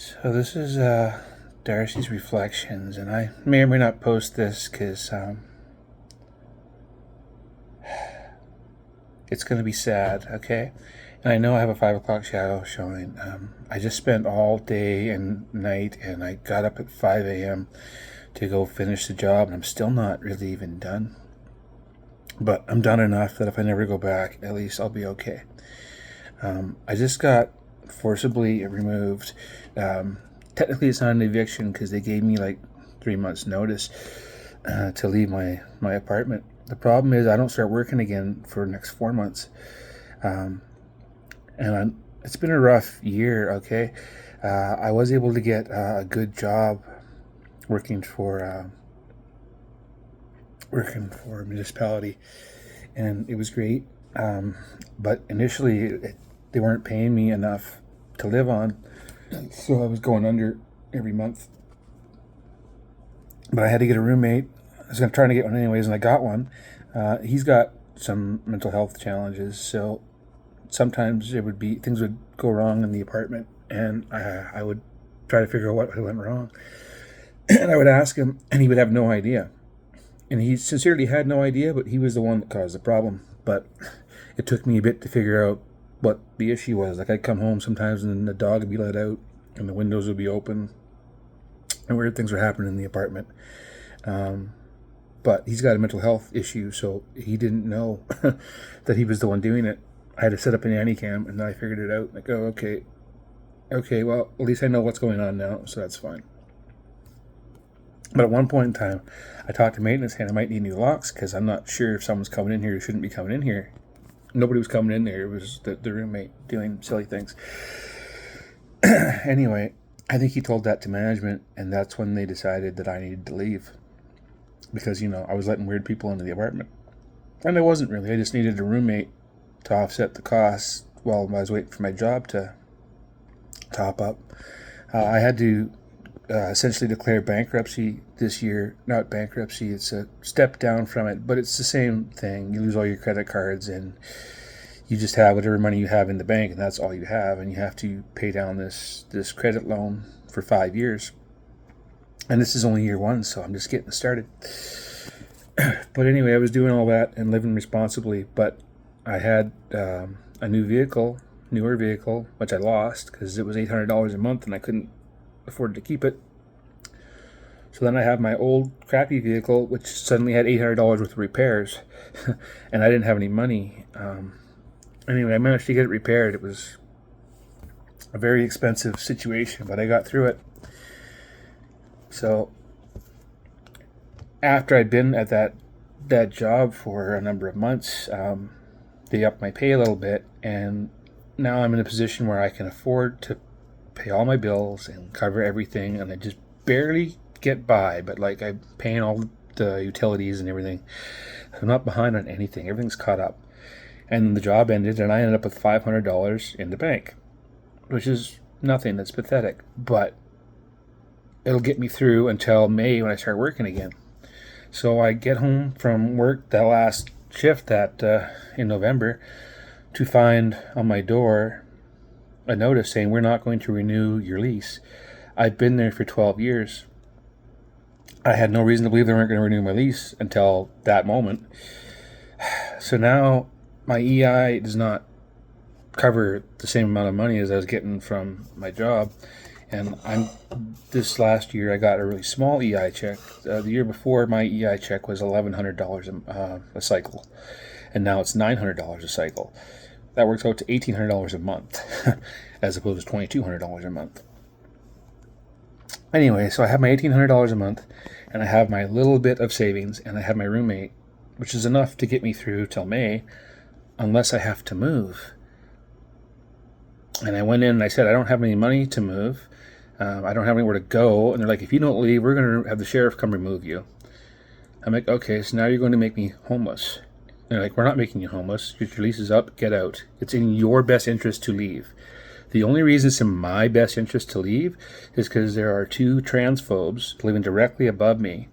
So this is Darci's reflections, and I may or may not post this because it's going to be sad, okay? And I know I have a 5 o'clock shadow showing. I just spent all day and night, and I got up at 5 a.m. to go finish the job, and I'm still not really even done. But I'm done enough that if I never go back, at least I'll be okay. I just got forcibly removed. Technically, it's not an eviction because they gave me like 3 months' notice to leave my apartment. The problem is I don't start working again for the next 4 months. It's been a rough year, okay? I was able to get a good job working for a municipality, and it was great. But initially, they weren't paying me enough to live on, so I was going under every month. But I had to get a roommate. I was trying to get one anyways, and I got one. He's got some mental health challenges, so sometimes things would go wrong in the apartment, and I would try to figure out what went wrong. And I would ask him, and he would have no idea. And he sincerely had no idea, but he was the one that caused the problem. But it took me a bit to figure out what the issue was. Like, I'd come home sometimes and the dog would be let out and the windows would be open and weird things were happening in the apartment. But he's got a mental health issue, so he didn't know that he was the one doing it. I had to set up a nanny cam, and then I figured it out. Like, oh, okay, well, at least I know what's going on now, so that's fine. But at one point in time, I talked to maintenance, and I might need new locks because I'm not sure if someone's coming in here who shouldn't be coming in here. Nobody was coming in there. It was the roommate doing silly things. Anyway, I think he told that to management, and that's when they decided that I needed to leave. Because, I was letting weird people into the apartment. And I wasn't really. I just needed a roommate to offset the costs while I was waiting for my job to top up. I had to essentially declare bankruptcy this year. Not bankruptcy, it's a step down from it, but it's the same thing. You lose all your credit cards and you just have whatever money you have in the bank, and that's all you have, and you have to pay down this credit loan for 5 years. And this is only year one, so I'm just getting started. But anyway, I was doing all that and living responsibly, but I had a newer vehicle, which I lost because it was $800 a month and I couldn't afford to keep it. So then I have my old crappy vehicle, which suddenly had $800 worth of repairs, and I didn't have any money. Anyway, I managed to get it repaired. It was a very expensive situation, but I got through it. So after I'd been at that job for a number of months, they upped my pay a little bit, and now I'm in a position where I can afford to pay all my bills and cover everything, and I just barely get by, but like I'm paying all the utilities and everything. I'm not behind on anything. Everything's caught up. And the job ended, and I ended up with $500 in the bank, which is nothing. That's pathetic, but it'll get me through until May when I start working again. So I get home from work, that last shift in November, to find on my door a notice saying we're not going to renew your lease. I've been there for 12 years. I had no reason to believe they weren't going to renew my lease until that moment. So now my EI does not cover the same amount of money as I was getting from my job. And this last year I got a really small EI check. The year before, my EI check was $1,100 a cycle, and now it's $900 a cycle. That works out to $1,800 a month, as opposed to $2,200 a month. Anyway, so I have my $1,800 a month, and I have my little bit of savings, and I have my roommate, which is enough to get me through till May, unless I have to move. And I went in and I said, I don't have any money to move. I don't have anywhere to go. And they're like, if you don't leave, we're going to have the sheriff come remove you. I'm like, okay, so now you're going to make me homeless. And they're like, we're not making you homeless. Your lease is up. Get out. It's in your best interest to leave. The only reason it's in my best interest to leave is because there are two transphobes living directly above me.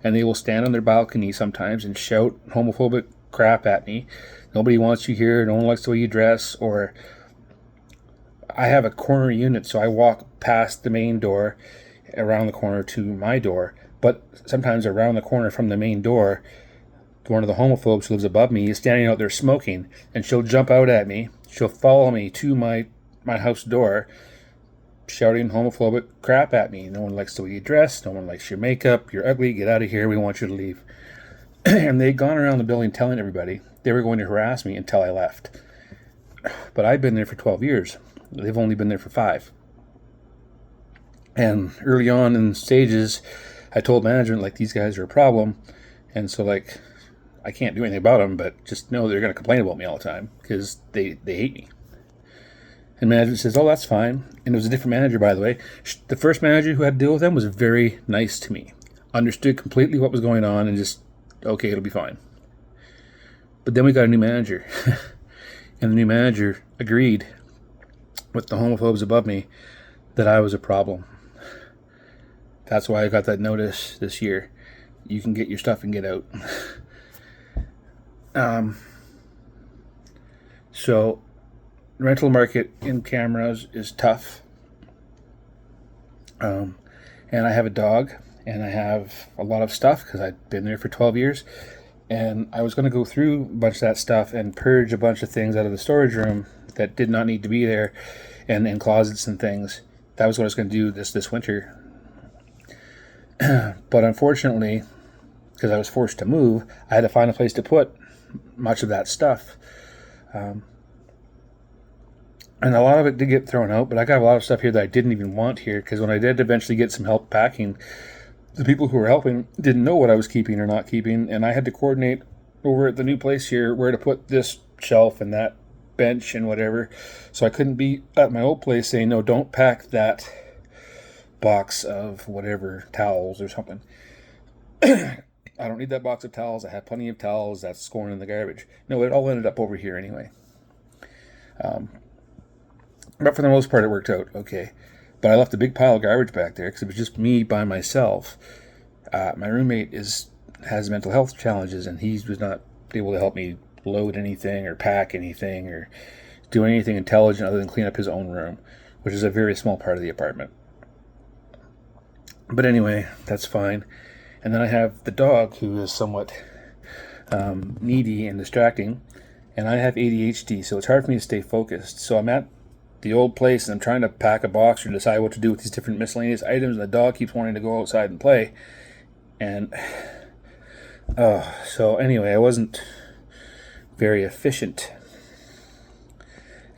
And they will stand on their balcony sometimes and shout homophobic crap at me. Nobody wants you here. No one likes the way you dress. Or I have a corner unit, so I walk past the main door, around the corner to my door. But sometimes around the corner from the main door, one of the homophobes who lives above me is standing out there smoking, and she'll jump out at me. She'll follow me to my house door, shouting homophobic crap at me. No one likes the way you dress. No one likes your makeup. You're ugly. Get out of here. We want you to leave. And they'd gone around the building telling everybody they were going to harass me until I left. But I've been there for 12 years. They've only been there for 5. And early on in stages, I told management, like, these guys are a problem. And so, like, I can't do anything about them, but just know they're going to complain about me all the time because they hate me. And management says, oh, that's fine. And it was a different manager, by the way. The first manager who had to deal with them was very nice to me. Understood completely what was going on and just, okay, it'll be fine. But then we got a new manager. And the new manager agreed with the homophobes above me that I was a problem. That's why I got that notice this year. You can get your stuff and get out. So, rental market in cameras is tough. And I have a dog, and I have a lot of stuff because I've been there for 12 years. And I was going to go through a bunch of that stuff and purge a bunch of things out of the storage room that did not need to be there, and in closets and things. That was what I was going to do this winter. But unfortunately, because I was forced to move, I had to find a place to put much of that stuff. And a lot of it did get thrown out, but I got a lot of stuff here that I didn't even want here, because when I did eventually get some help packing, the people who were helping didn't know what I was keeping or not keeping, and I had to coordinate over at the new place here where to put this shelf and that bench and whatever. So I couldn't be at my old place saying, no, don't pack that box of whatever, towels or something. I don't need that box of towels. I have plenty of towels. That's going in the garbage. No, it all ended up over here anyway. But for the most part, it worked out okay. But I left a big pile of garbage back there because it was just me by myself. My roommate has mental health challenges, and he was not able to help me load anything or pack anything or do anything intelligent other than clean up his own room, which is a very small part of the apartment. But anyway, that's fine. And then I have the dog, who is somewhat needy and distracting, and I have ADHD, so it's hard for me to stay focused. So I'm at the old place, and I'm trying to pack a box or decide what to do with these different miscellaneous items, and the dog keeps wanting to go outside and play. And so anyway, I wasn't very efficient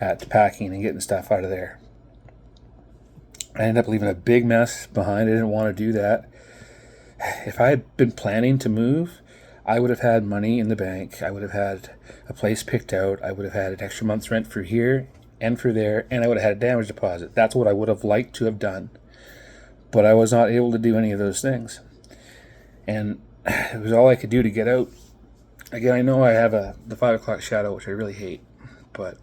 at packing and getting stuff out of there. I ended up leaving a big mess behind. I didn't want to do that. If I had been planning to move, I would have had money in the bank. I would have had a place picked out. I would have had an extra month's rent for here and for there, and I would have had a damage deposit. That's what I would have liked to have done. But I was not able to do any of those things. And it was all I could do to get out. Again, I know I have the 5 o'clock shadow, which I really hate. But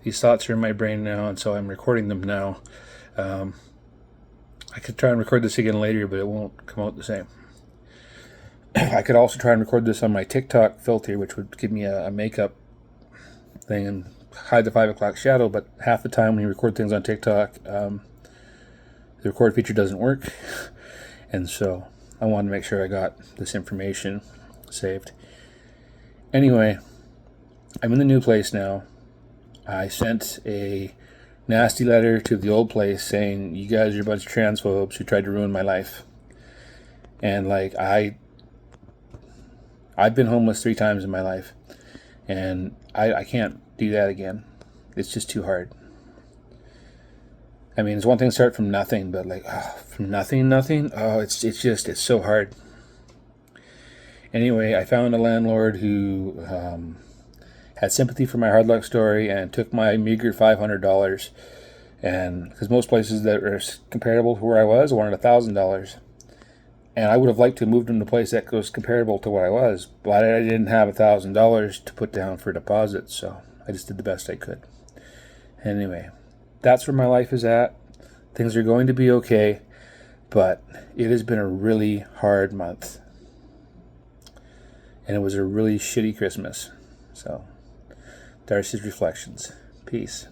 these thoughts are in my brain now, and so I'm recording them now. I could try and record this again later, but it won't come out the same. I could also try and record this on my TikTok filter, which would give me a makeup thing and hide the 5 o'clock shadow, but half the time when you record things on TikTok, the record feature doesn't work, and so I wanted to make sure I got this information saved. Anyway, I'm in the new place now. I sent a nasty letter to the old place saying, you guys are a bunch of transphobes who tried to ruin my life. And like, I've been homeless 3 times in my life, and I can't do that again. It's just too hard. I mean, it's one thing to start from nothing, but like, from nothing, it's so hard. Anyway, I found a landlord who had sympathy for my hard luck story and took my meager $500. And because most places that are comparable to where I was wanted $1,000. And I would have liked to have moved into a place that was comparable to where I was, but I didn't have $1,000 to put down for a deposit, so I just did the best I could. Anyway, that's where my life is at. Things are going to be okay, but it has been a really hard month. And it was a really shitty Christmas. So, Darci's Reflections. Peace.